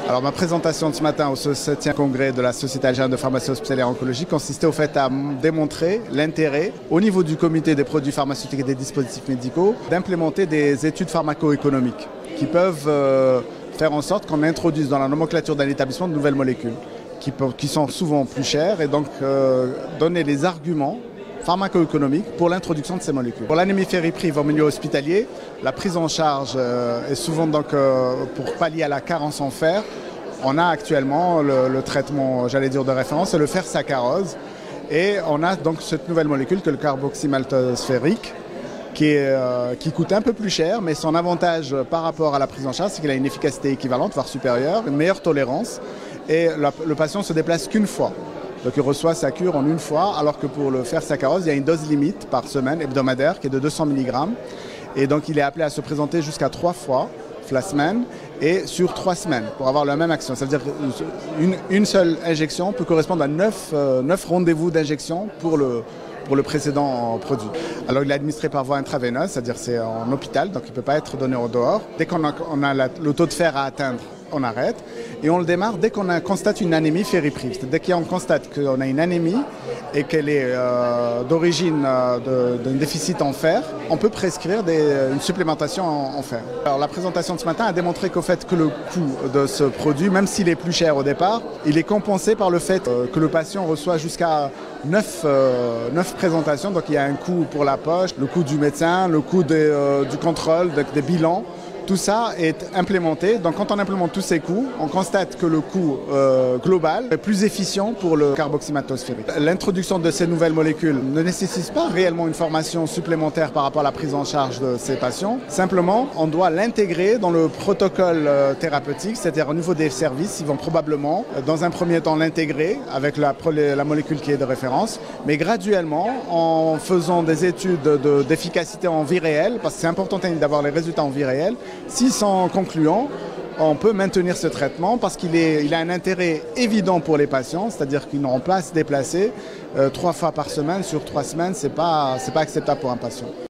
Alors ma présentation de ce matin au 7e congrès de la Société algérienne de pharmacie hospitalière oncologique consistait au fait à démontrer l'intérêt au niveau du comité des produits pharmaceutiques et des dispositifs médicaux d'implémenter des études pharmaco-économiques qui peuvent faire en sorte qu'on introduise dans la nomenclature d'un établissement de nouvelles molécules qui sont souvent plus chères et donc donner les arguments pharmaco-économiques pour l'introduction de ces molécules. Pour l'anémie ferriprive en milieu hospitalier, la prise en charge est souvent donc pour pallier à la carence en fer. On a actuellement le traitement, j'allais dire de référence, c'est le fer saccharose. Et on a donc cette nouvelle molécule que le carboxymaltose ferrique qui coûte un peu plus cher, mais son avantage par rapport à la prise en charge, c'est qu'il a une efficacité équivalente, voire supérieure, une meilleure tolérance. Et le patient se déplace qu'une fois. Donc il reçoit sa cure en une fois, alors que pour le fer saccharose, il y a une dose limite par semaine hebdomadaire qui est de 200 mg. Et donc il est appelé à se présenter jusqu'à 3 fois la semaine et sur 3 semaines pour avoir la même action. Ça veut dire qu'une seule injection peut correspondre à 9 rendez-vous d'injection pour le précédent produit. Alors il est administré par voie intraveineuse, c'est-à-dire c'est en hôpital, donc il ne peut pas être donné au dehors. Dès qu'on a le taux de fer à atteindre, on arrête et on le démarre dès qu'on constate une anémie ferriprive. Dès qu'on constate qu'on a une anémie et qu'elle est d'origine d'un déficit en fer, on peut prescrire une supplémentation en fer. Alors la présentation de ce matin a démontré qu'au fait que le coût de ce produit, même s'il est plus cher au départ, il est compensé par le fait que le patient reçoit jusqu'à 9 présentations. Donc il y a un coût pour la poche, le coût du médecin, le coût du contrôle, des bilans. Tout ça est implémenté. Donc quand on implémente tous ces coûts, on constate que le coût global est plus efficient pour le carboxymaltose ferrique. L'introduction de ces nouvelles molécules ne nécessite pas réellement une formation supplémentaire par rapport à la prise en charge de ces patients. Simplement, on doit l'intégrer dans le protocole thérapeutique, c'est-à-dire au niveau des services, ils vont probablement, dans un premier temps, l'intégrer avec la molécule qui est de référence, mais graduellement, en faisant des études d'efficacité en vie réelle, parce que c'est important d'avoir les résultats en vie réelle. S'ils sont concluants, on peut maintenir ce traitement parce qu'il a un intérêt évident pour les patients, c'est-à-dire qu'ils n'auront pas à se déplacer 3 fois par semaine sur 3 semaines, c'est pas acceptable pour un patient.